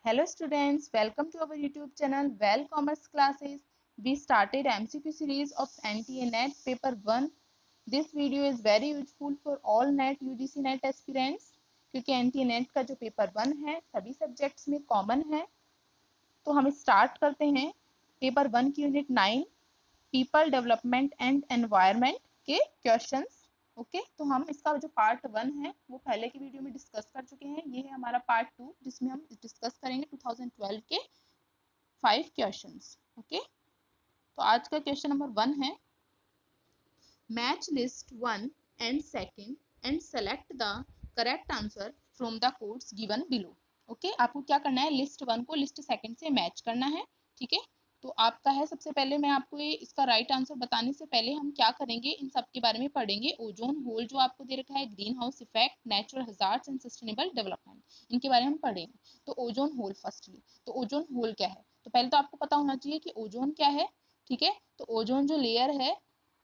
Hello students, welcome to our YouTube channel Well Commerce Classes. We started MCQ series of NTA NET paper 1. This video is very useful for all NET UGC NET aspirants क्योंकि NTA NET का जो paper 1 है सभी subjects में common है। तो हम start करते हैं पेपर 1 की unit 9 people development and environment के क्वेश्चंस। ओके तो हम इसका जो पार्ट 1 है वो पहले की वीडियो में डिस्कस कर चुके हैं। ये है हमारा पार्ट 2 जिसमें हम डिस्कस करेंगे 2012 के 5 क्वेश्चंस। ओके तो आज का क्वेश्चन नंबर 1 है match list 1 and second and select the correct answer from the codes given below. Okay आपको क्या करना है, लिस्ट 1 को लिस्ट सेकंड से मैच करना है। ठीक है तो आपका है, सबसे पहले मैं आपको इसका राइट आंसर बताने से पहले हम क्या करेंगे, इन सब के बारे में पढ़ेंगे। ओजोन होल जो आपको दे रखा है, green house effect, natural hazards and sustainable development, इनके बारे में हम पढ़ेंगे। तो ओजोन होल फर्स्टली, तो ओजोन होल क्या है, तो पहले तो आपको पता होना चाहिए कि ओजोन क्या है। ठीक है तो ओजोन जो लेयर है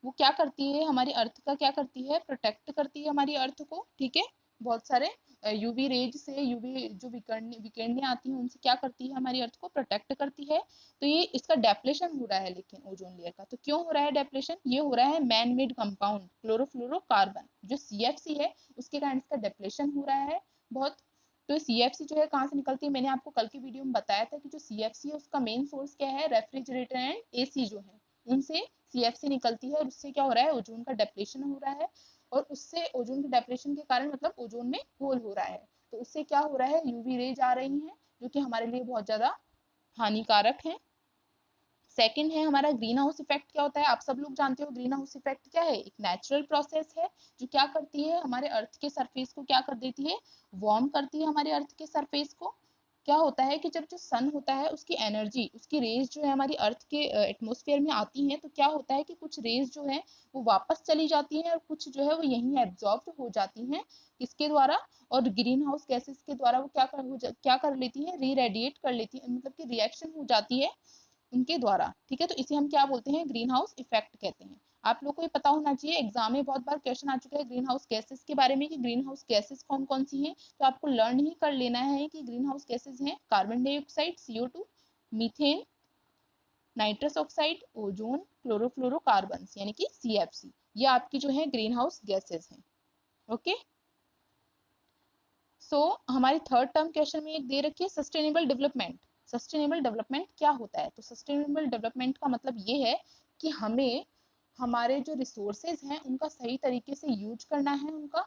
वो क्या करती है, हमारी अर्थ का क्या करती है, प्रोटेक्ट करती है हमारी अर्थ को। ठीक है बहुत सारे यूवी रेज से, यूवी जो विकिरणें आती हैं उनसे क्या करती है, हमारी अर्थ को प्रोटेक्ट करती है। तो ये इसका डेप्लेशन हो रहा है, लेकिन ओजोन लेयर का तो क्यों हो रहा है डेप्लेशन, ये हो रहा है मैन मेड कंपाउंड क्लोरोफ्लोरोकार्बन जो CFC है उसके कारण इसका डेप्लेशन हो रहा है बहुत। तो CFC जो है कहाँ से निकलती है, मैंने आपको कल की वीडियो में बताया था कि जो CFC है उसका मेन सोर्स क्या है, रेफ्रिजरेटर एंड AC जो है उनसे CFC निकलती है और उससे क्या हो रहा है, ओजोन का डेप्लेशन हो रहा है। और उससे ओजोन के डेप्रेशन के कारण मतलब ओजोन में होल हो रहा है। तो उससे क्या हो रहा है, यूवी रेज आ रही हैं जो कि हमारे लिए बहुत ज्यादा हानिकारक है। सेकंड है हमारा ग्रीन हाउस इफेक्ट। क्या होता है, आप सब लोग जानते हो ग्रीन हाउस इफेक्ट क्या है, एक नेचुरल प्रोसेस है जो क्या करती है, हमारे अर्थ के सरफेस को क्या कर देती है, वार्म करती है हमारे अर्थ के सरफेस को। क्या होता है कि जब जो सन होता है उसकी एनर्जी, उसकी रेज जो है हमारी अर्थ के एटमॉस्फेयर में आती हैं, तो क्या होता है कि कुछ रेज जो है वो वापस चली जाती हैं और कुछ जो है वो यहीं एब्जॉर्ब हो जाती हैं। किसके द्वारा, और ग्रीन हाउस गैसेस के द्वारा वो क्या कर लेती है, री रेडिएट कर लेती है, मतलब कि रिएक्शन हो जाती है उनके द्वारा। ठीक है तो इसे हम क्या बोलते हैं, ग्रीन हाउस इफेक्ट कहते हैं। आप लोग को ये पता होना चाहिए, एग्जाम में बहुत बार क्वेश्चन आ चुका है ग्रीन हाउस गैसेस के बारे में कि ग्रीन हाउस गैसेस कौन कौन सी हैं। तो आपको लर्न ही कर लेना है कि ग्रीन हाउस गैसेस हैं carbon dioxide CO2, methane, nitrous oxide, ozone, chlorofluorocarbon यानी कि CFC, ये आपकी जो है ग्रीन हाउस गैसेस हैं। ओके सो हमारी थर्ड टर्म क्वेश्चन में एक दे रखी है सस्टेनेबल डेवलपमेंट। सस्टेनेबल डेवलपमेंट क्या होता है, तो सस्टेनेबल डेवलपमेंट का मतलब ये है कि हमें हमारे जो रिसोर्सेज हैं उनका सही तरीके से यूज करना है उनका।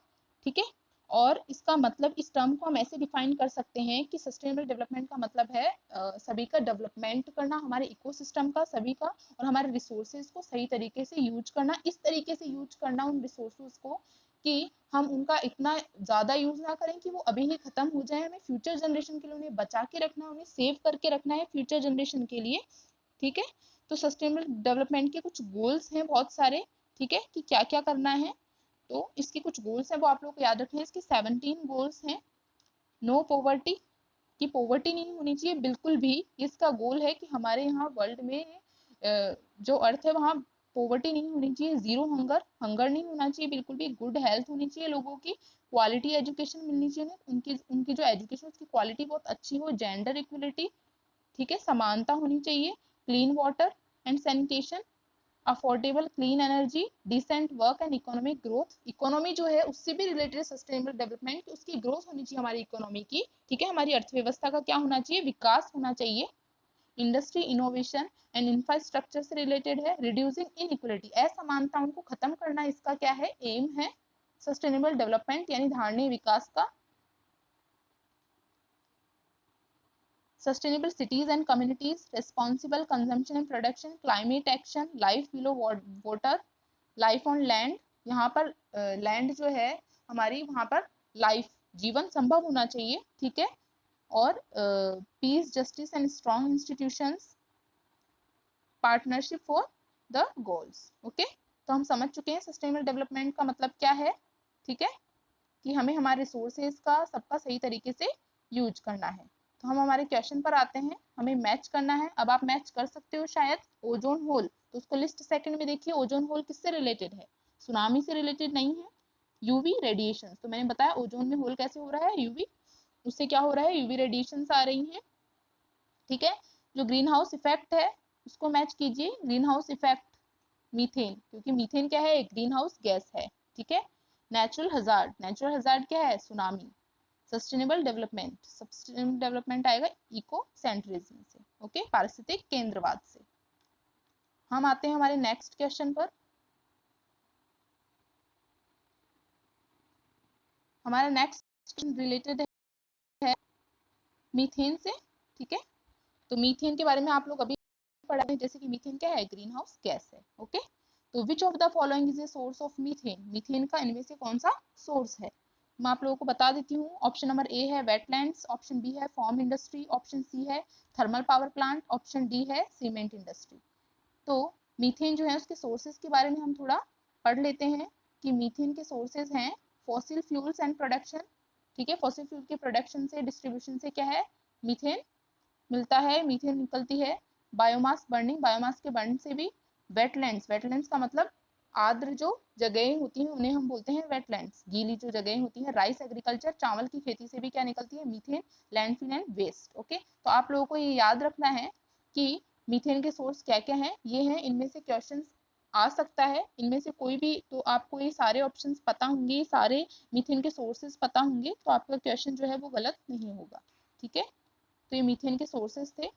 ठीक है और इसका मतलब, इस टर्म को हम ऐसे डिफाइन कर सकते हैं कि सस्टेनेबल डेवलपमेंट का मतलब है सभी का डेवलपमेंट करना, हमारे इकोसिस्टम का सभी का, और हमारे रिसोर्सेज को सही तरीके से यूज करना, इस तरीके से यूज करना उन रिसोर्सेज को कि हम उनका इतना ज्यादा यूज ना करें कि वो अभी ही खत्म हो जाए। हमें फ्यूचर जनरेशन के लिए उन्हें बचा के रखना है, उन्हें सेव करके रखना है फ्यूचर जनरेशन के लिए। ठीक है तो सस्टेनेबल डेवलपमेंट के कुछ गोल्स हैं बहुत सारे। ठीक है कि क्या क्या करना है, तो इसके कुछ गोल्स हैं वो आप लोग को याद रखने हैं। इसके 17 गोल्स हैं। नो पॉवर्टी, कि पॉवर्टी नहीं होनी चाहिए बिल्कुल भी, इसका गोल है कि हमारे यहाँ वर्ल्ड में जो अर्थ है वहाँ पॉवर्टी नहीं होनी चाहिए। जीरो हंगर, हंगर नहीं होना चाहिए बिल्कुल भी। गुड हेल्थ होनी चाहिए लोगों की, क्वालिटी एजुकेशन मिलनी चाहिए उनकी उनकी जो एजुकेशन उसकी क्वालिटी बहुत अच्छी हो, जेंडर इक्वलिटी, ठीक है समानता होनी चाहिए, clean water and sanitation, affordable clean energy, decent work and economic growth. Economy जो है उससे भी रिलेटेड सस्टेनेबल डेवलपमेंट, उसकी ग्रोथ होनी चाहिए हमारी इकोनॉमी की। ठीक है हमारी अर्थव्यवस्था का क्या होना चाहिए, विकास होना चाहिए। इंडस्ट्री इनोवेशन एंड इंफ्रास्ट्रक्चर से रिलेटेड है। रिड्यूसिंग इनइक्वलिटी, असमानताओं को खत्म करना इसका क्या है, एम है सस्टेनेबल डेवलपमेंट यानी धारणीय विकास का। Sustainable cities and communities, responsible consumption and production, climate action, life below water, life on land। यहाँ पर लैंड जो है हमारी, वहाँ पर लाइफ, जीवन संभव होना चाहिए। ठीक है और peace, justice and strong institutions, partnership for the goals. Okay तो हम समझ चुके हैं सस्टेनेबल डेवलपमेंट का मतलब क्या है। ठीक है कि हमें हमारे रिसोर्सेज का सबका सही तरीके से यूज करना है। तो हम हमारे क्वेश्चन पर आते हैं, हमें मैच करना है। अब आप मैच कर सकते हो शायद ओजोन होल, तो उसको लिस्ट सेकंड में देखिए। ओजोन होल किससे रिलेटेड है, सुनामी से रिलेटेड नहीं है। यूवी रेडिएशन, तो मैंने बताया ओजोन में होल कैसे हो रहा है, यूवी, उससे क्या हो रहा है, यूवी रेडिएशन आ रही हैं। ठीक है। जो ग्रीन हाउस इफेक्ट है उसको मैच कीजिए, ग्रीन हाउस इफेक्ट मीथेन, क्योंकि मीथेन क्या है, एक ग्रीन हाउस गैस है। ठीक है। नेचुरल हजार्ड, नेचुरल हजार्ड क्या है, tsunami. Sustainable development, sustainable development आएगा इको सेंट्रिज्म से, ओके, पारिस्थितिक केंद्रवाद से। हम आते हैं हमारे नेक्स्ट क्वेश्चन पर। हमारा नेक्स्ट क्वेश्चन रिलेटेड है मीथेन से। ठीक है। तो मीथेन के बारे में आप लोग अभी पढ़ा है, जैसे कि मीथेन क्या है, ग्रीन हाउस गैस है। ओके। तो which of the following is a source of methane, methane का इनमें से कौन सा सोर्स है। मैं आप लोगों को बता देती हूँ। ऑप्शन नंबर ए है वेटलैंड्स, ऑप्शन बी है फॉर्म इंडस्ट्री, ऑप्शन सी है thermal power plant, option D है सीमेंट इंडस्ट्री। तो मीथेन जो है उसके सोर्सेज के बारे में हम थोड़ा पढ़ लेते हैं कि मीथेन के सोर्सेज हैं फॉसिल फ्यूल्स एंड प्रोडक्शन। ठीक है। फॉसिल फ्यूल के प्रोडक्शन से, डिस्ट्रीब्यूशन से क्या है, मीथेन मिलता है, मीथेन निकलती है। बायोमास बर्निंग, बायोमास के बर्न से भी। वेटलैंड्स, वेटलैंड्स का मतलब आर्द्र जो जगहें होती हैं उन्हें हम बोलते हैं वेटलैंड्स, गीली जो जगहें होती हैं। राइस एग्रीकल्चर, चावल की खेती से भी क्या निकलती है, methane. Landfill and waste. Okay. तो आप लोगों को ये याद रखना है कि मीथेन के सोर्स क्या क्या हैं, ये हैं। इनमें से क्वेश्चन आ सकता है, इनमें से कोई भी, तो आपको ये सारे ऑप्शंस पता होंगे, सारे मीथेन के सोर्सेज पता होंगे, तो आपका क्वेश्चन जो है वो गलत नहीं होगा। ठीक है। तो ये मीथेन के सोर्सेज थे।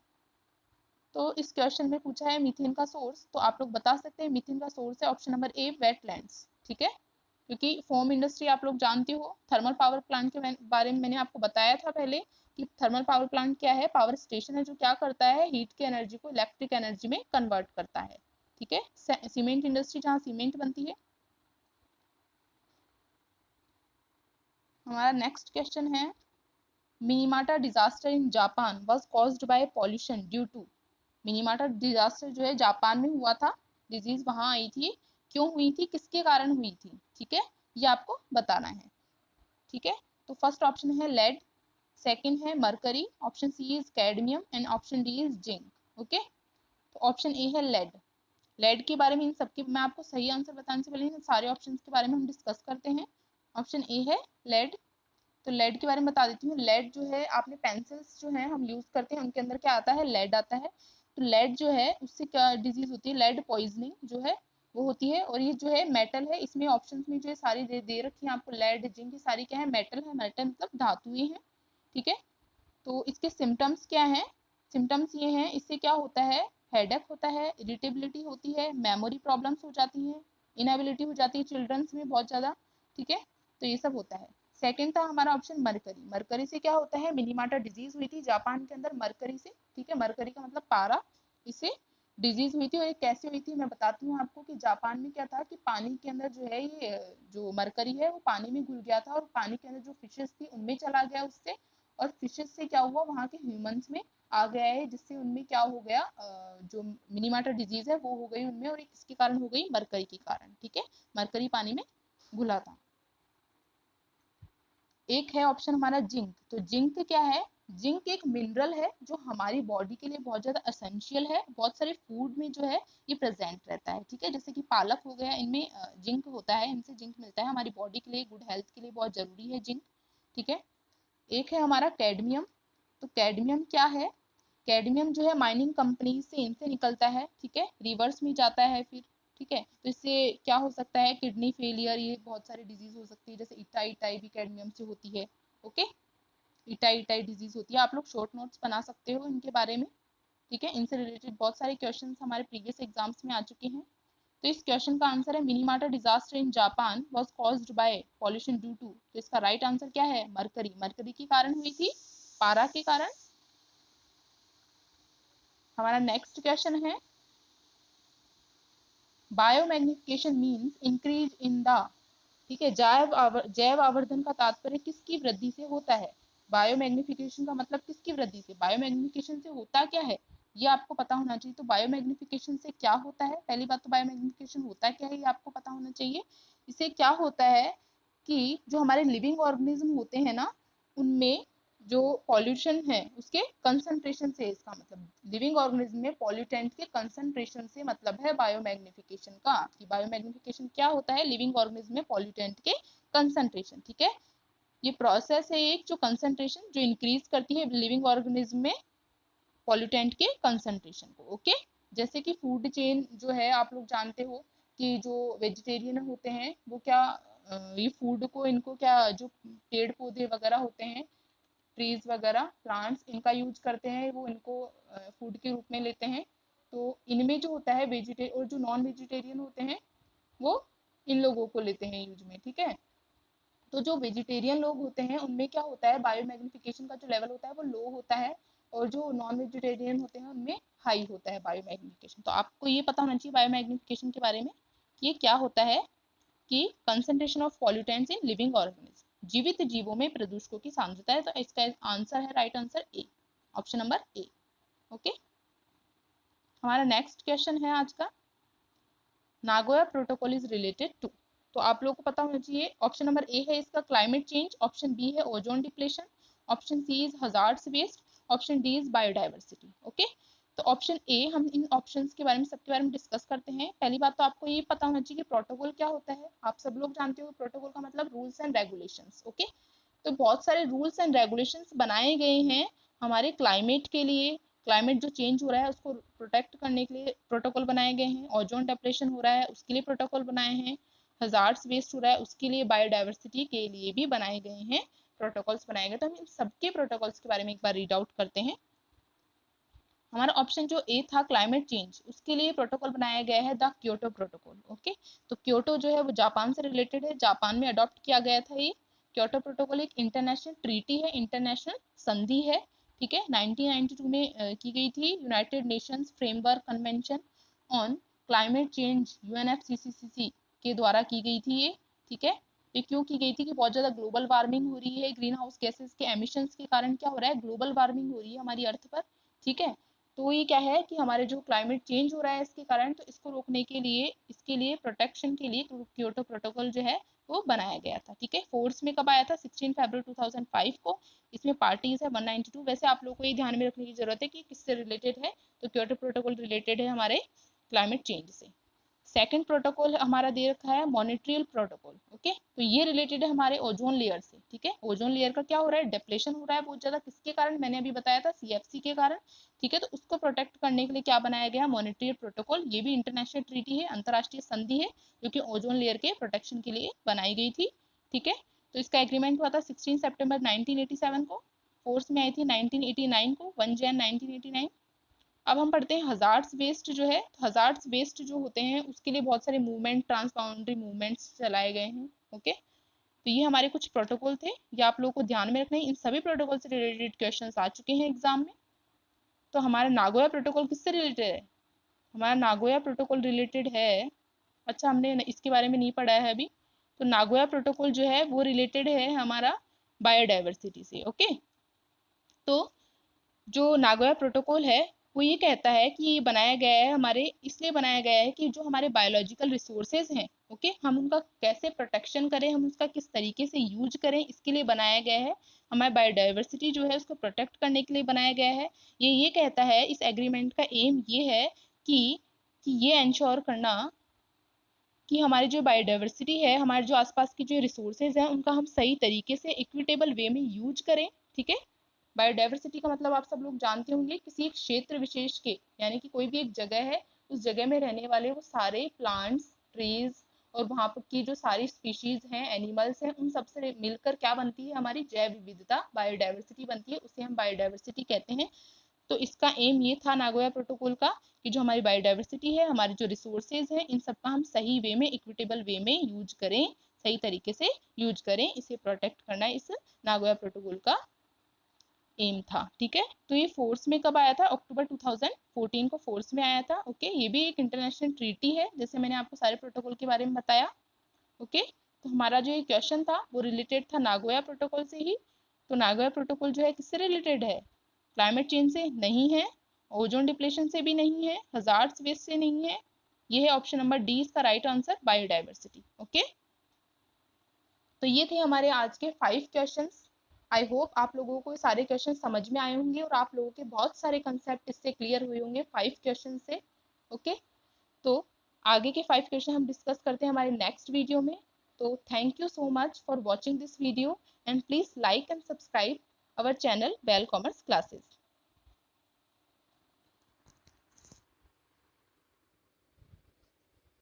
तो इस क्वेश्चन में पूछा है मीथेन का सोर्स, तो आप लोग बता सकते हैं मीथेन का सोर्स है ऑप्शन नंबर ए वेटलैंड्स। ठीक है। क्योंकि फोम इंडस्ट्री आप लोग जानते हो, थर्मल पावर प्लांट के बारे में मैंने आपको बताया था पहले कि थर्मल पावर प्लांट क्या है, पावर स्टेशन है जो क्या करता है, हीट की एनर्जी को इलेक्ट्रिक एनर्जी में कन्वर्ट करता है। ठीक है। सीमेंट इंडस्ट्री, जहाँ सीमेंट बनती है। हमारा नेक्स्ट क्वेश्चन है Minamata disaster in Japan was caused by pollution due to. Minamata disaster जो है जापान में हुआ था, डिजीज वहां आई थी, क्यों हुई थी, किसके कारण हुई थी। ठीक है। ये आपको बताना है। ठीक है। तो फर्स्ट ऑप्शन है लेड, सेकंड है mercury, option C is cadmium and option D is zinc. Okay. तो ऑप्शन ए है लेड। लेड के बारे में इन सबके, मैं आपको सही आंसर बताने से पहले इन सारे ऑप्शन के बारे में हम डिस्कस करते हैं। ऑप्शन ए है लेड। तो लेड के बारे में बता देती हूँ। लेड जो है, आपने पेंसिल्स जो है हम यूज करते हैं उनके अंदर क्या आता है, लेड आता है। तो लेड जो है उससे क्या डिजीज होती है, लेड पॉइजनिंग जो है वो होती है। और ये जो है मेटल है, इसमें ऑप्शंस में जो है सारी दे रखी है आपको, लेड जिंक, सारी क्या है, मेटल है। मेटल मतलब धातुएं हैं। ठीक है। तो इसके सिम्टम्स क्या हैं, सिम्टम्स ये हैं, इससे क्या होता है, हेडेक होता है, इरिटेबिलिटी होती है, मेमोरी प्रॉब्लम्स हो जाती हैं, इनएबिलिटी हो जाती है चिल्ड्रंस में बहुत ज्यादा। ठीक है। तो ये सब होता है। सेकंड था हमारा ऑप्शन मरकरी। मरकरी से क्या होता है, मिनीमाटा डिजीज हुई थी जापान के अंदर मरकरी से। ठीक है। मरकरी का मतलब पारा, इससे डिजीज हुई थी। और ये कैसे हुई थी मैं बताती हूँ आपको कि जापान में क्या था कि पानी के अंदर जो है ये जो मरकरी है वो पानी में घुल गया था, और पानी के अंदर जो फिशेस थी उनमें चला गया उससे। और फिशेस से क्या हुआ, वहाँ के ह्यूमंस में आ गया है, जिससे उनमें क्या हो गया, जो मिनीमाटा डिजीज है वो हो गई उनमें। और किसके कारण हो गई, मरकरी के कारण। ठीक है। मरकरी पानी में घुला था। एक है ऑप्शन हमारा जिंक। तो जिंक क्या है, जिंक एक मिनरल है जो हमारी बॉडी के लिए बहुत ज्यादा असेंशियल है। बहुत सारे फूड में जो है ये प्रेजेंट रहता है। ठीक है। जैसे कि पालक हो गया, इनमें जिंक होता है, इनसे जिंक मिलता है हमारी बॉडी के लिए, गुड हेल्थ के लिए बहुत जरूरी है जिंक। ठीक है। एक है हमारा कैडमियम। तो कैडमियम क्या है, कैडमियम जो है माइनिंग कंपनी से, इनसे निकलता है। ठीक है। रिवर्स में जाता है फिर। ठीक है। तो इससे क्या हो सकता है, किडनी फेलियर, ये बहुत सारी डिजीज हो सकती है, जैसे इटाई इटाई भी कैडमियम से होती है। ओके। इटाई इटाई डिजीज होती है, आप लोग शॉर्ट नोट्स बना सकते हो इनके बारे में। ठीक है। इनसे रिलेटेड बहुत सारे क्वेश्चंस हमारे प्रीवियस एग्जाम्स में आ चुके हैं। तो इस क्वेश्चन का आंसर है Minamata disaster in Japan was caused by pollution due to. तो इसका राइट आंसर क्या है, मरकरी। मरकरी के कारण हुई थी, पारा के कारण। हमारा नेक्स्ट क्वेश्चन है biomagnification means increase in the. ठीक है। जैव आवर्धन का तात्पर्य किसकी वृद्धि से होता है। बायोमैग्निफिकेशन का मतलब किसकी वृद्धि से, बायोमैग्निफिकेशन से होता क्या है, ये आपको पता होना चाहिए। तो बायोमैग्निफिकेशन से क्या होता है, पहली बात तो बायोमैग्निफिकेशन होता क्या है ये आपको पता होना चाहिए। इससे क्या होता है कि जो हमारे लिविंग ऑर्गेनिज्म होते हैं ना, उनमें जो पॉल्यूशन है उसके कंसंट्रेशन से, इसका मतलब लिविंग ऑर्गेनिज्म में पॉल्यूटेंट के कंसंट्रेशन से मतलब है बायोमैग्निफिकेशन का। कि बायोमैग्निफिकेशन क्या होता है, लिविंग ऑर्गेनिज्म में पॉल्यूटेंट के कंसंट्रेशन। ठीक है। ये प्रोसेस है एक, जो कंसंट्रेशन जो इंक्रीज करती है लिविंग ऑर्गेनिज्म में पॉल्यूटेंट के कंसंट्रेशन को। ओके, जैसे कि फूड चेन जो है आप लोग जानते हो कि जो वेजिटेरियन होते हैं वो क्या ये फूड को इनको क्या जो पेड़ पौधे वगैरह होते हैं, ट्रीज वगैरह प्लांट्स, इनका यूज करते हैं, वो इनको फूड के रूप में लेते हैं। तो इनमें जो होता है वेजिटेरियन और जो नॉन वेजिटेरियन होते हैं वो इन लोगों को लेते हैं यूज में। ठीक है, तो जो वेजिटेरियन लोग होते हैं उनमें क्या होता है, बायोमैग्निफिकेशन का जो लेवल होता है वो लो होता है, और जो नॉन वेजिटेरियन होते हैं उनमें हाई होता है बायोमैग्निफिकेशन। तो आपको ये पता होना चाहिए बायोमैग्निफिकेशन के बारे में कि ये क्या होता है, कि concentration of pollutants in living organism, जीवित जीवों में प्रदूषकों की सांद्रता है। तो इसका आंसर है, right answer A, option number A. Okay, हमारा नेक्स्ट क्वेश्चन है आज का, Nagoya protocol is related to. तो आप लोगों को पता होना चाहिए, ऑप्शन नंबर ए है इसका क्लाइमेट चेंज, ऑप्शन बी है ozone depletion, option C is hazardous waste, option D is biodiversity. Okay, तो ऑप्शन ए, हम इन ऑप्शंस के बारे में सबके बारे में डिस्कस करते हैं। पहली बात तो आपको ये पता होना चाहिए कि प्रोटोकॉल क्या होता है। आप सब लोग जानते हो प्रोटोकॉल का मतलब रूल्स एंड रेगुलेशंस। ओके, तो बहुत सारे रूल्स एंड रेगुलेशंस बनाए गए हैं हमारे क्लाइमेट के लिए। क्लाइमेट जो चेंज हो रहा है उसको प्रोटेक्ट करने के लिए प्रोटोकॉल बनाए गए हैं, ओजोन डिप्लेशन हो रहा है उसके लिए प्रोटोकॉल बनाए हैं, हजार्ड्स वेस्ट हो रहा है उसके लिए, बायोडाइवर्सिटी के लिए भी बनाए गए हैं प्रोटोकॉल्स बनाए गए। तो हम इन सबके प्रोटोकॉल्स के बारे में एक बार रीड आउट करते हैं। हमारा ऑप्शन जो ए था क्लाइमेट चेंज, उसके लिए प्रोटोकॉल बनाया गया है द क्योटो प्रोटोकॉल। ओके, तो क्योटो जो है वो जापान से रिलेटेड है, जापान में अडॉप्ट किया गया था ये। क्योटो प्रोटोकॉल एक इंटरनेशनल ट्रीटी है, इंटरनेशनल संधि है। ठीक है, 1992 में की गई थी, United Nations framework convention on climate change UNFCCC के द्वारा की गई थी ये। ठीक है, ये क्यों की गई थी कि बहुत ज्यादा ग्लोबल वार्मिंग हो रही है, ग्रीन हाउस गैसेस के एमिशंस के कारण क्या हो रहा है, ग्लोबल वार्मिंग हो रही है हमारी अर्थ पर। ठीक है, तो ये क्या है कि हमारे जो क्लाइमेट चेंज हो रहा है इसके कारण, तो इसको रोकने के लिए, इसके लिए प्रोटेक्शन के लिए क्योटो प्रोटोकॉल जो है वो बनाया गया था। ठीक है, फोर्स में कब आया था, 16 फरवरी 2005 को। इसमें पार्टीज है 192। वैसे आप लोगों को ये ध्यान में रखने की जरूरत है कि किससे रिलेटेड है, तो क्योटो प्रोटोकॉल रिलेटेड है हमारे क्लाइमेट चेंज से। सेकंड प्रोटोकॉल हमारा दे रखा है मॉनिट्रियल प्रोटोकॉल। ओके, तो ये रिलेटेड है हमारे ओजोन लेयर से। ठीक है, ओजोन लेयर का क्या हो रहा है, डिप्लेशन हो रहा है बहुत ज्यादा, किसके कारण, मैंने अभी बताया था सीएफसी के कारण। ठीक है, तो उसको प्रोटेक्ट करने के लिए क्या बनाया गया, मॉनिट्रियल प्रोटोकॉल। ये भी इंटरनेशनल ट्रीटी है, अंतरराष्ट्रीय संधि है, जो कि ओजोन लेयर के प्रोटेक्शन के लिए बनाई गई थी। ठीक है, तो इसका एग्रीमेंट हुआ था 16 सितंबर 1987 को, फोर्स में आई थी 1989 को, 1 जैन 1989। अब हम पढ़ते हैं हजार्ड्स वेस्ट जो है। तो हजार्ड्स वेस्ट जो होते हैं उसके लिए बहुत सारे मूवमेंट, ट्रांसबाउंडरी मूवमेंट्स चलाए गए हैं। ओके, तो ये हमारे कुछ प्रोटोकॉल थे, ये आप लोगों को ध्यान में रखना है। इन सभी प्रोटोकॉल से रिलेटेड क्वेश्चंस आ चुके हैं एग्जाम में। तो हमारा नागोया प्रोटोकॉल किससे रिलेटेड है, हमारा नागोया प्रोटोकॉल रिलेटेड है, अच्छा हमने इसके बारे में नहीं पढ़ा है अभी। तो नागोया प्रोटोकॉल जो है वो रिलेटेड है हमारा बायोडाइवर्सिटी से। ओके, तो जो नागोया प्रोटोकॉल है वो ये कहता है कि ये बनाया गया है हमारे, इसलिए बनाया गया है कि जो हमारे बायोलॉजिकल रिसोर्सेज हैं, ओके, हम उनका कैसे प्रोटेक्शन करें, हम उसका किस तरीके से यूज करें, इसके लिए बनाया गया है। हमारी बायोडाइवर्सिटी जो है उसको प्रोटेक्ट करने के लिए बनाया गया है। ये कहता है, इस एग्रीमेंट का एम ये है कि ये इंश्योर करना कि हमारी जो बायोडाइवर्सिटी है, हमारे जो आसपास की जो रिसोर्सेज हैं, उनका हम सही तरीके से इक्विटेबल वे में यूज करें। ठीक है, बायोडाइवर्सिटी का मतलब आप सब लोग जानते होंगे, किसी एक क्षेत्र विशेष के, यानी कि कोई भी एक जगह है, उस जगह में रहने वाले वो सारे प्लांट्स, ट्रीज और वहां पर की जो सारी स्पीशीज हैं, एनिमल्स हैं, उन सबसे मिलकर क्या बनती है, हमारी जैव विविधता, बायोडाइवर्सिटी बनती है, उसे हम बायोडाइवर्सिटी कहते हैं। तो इसका एम ये था नागोया प्रोटोकॉल का, कि जो हमारी बायोडाइवर्सिटी है, हमारे जो रिसोर्सेज हैं, इन सबका हम सही वे में, इक्विटेबल वे में यूज करें, सही तरीके से यूज करें, इसे प्रोटेक्ट करना इस नागोया प्रोटोकॉल का एम था। ठीक है, तो ये फोर्स में कब आया था, अक्टूबर 2014 को फोर्स में आया था। ओके, ये भी एक इंटरनेशनल ट्रीटी है, जैसे मैंने आपको सारे प्रोटोकॉल के बारे में बताया। ओके, तो हमारा जो ये क्वेश्चन था वो रिलेटेड था नागोया प्रोटोकॉल से ही। तो नागोया प्रोटोकॉल जो है किससे रिलेटेड है, क्लाइमेट चेंज से नहीं है, ओजोन डिप्लेशन से भी नहीं है, हजार्ड्स वेस्ट से नहीं है। ये है ऑप्शन नंबर डी इसका राइट आंसर, बायोडाइवर्सिटी। ओके, तो ये थे हमारे आज के 5 क्वेश्चंस। आई होप आप लोगों को सारे क्वेश्चन समझ में आए होंगे और आप लोगों के बहुत सारे कंसेप्ट इससे क्लियर हुए होंगे 5 क्वेश्चन से। ओके, तो आगे के 5 क्वेश्चन हम डिस्कस करते हैं हमारे नेक्स्ट वीडियो में। तो thank you so much for watching this video and please like and subscribe our channel well commerce classes.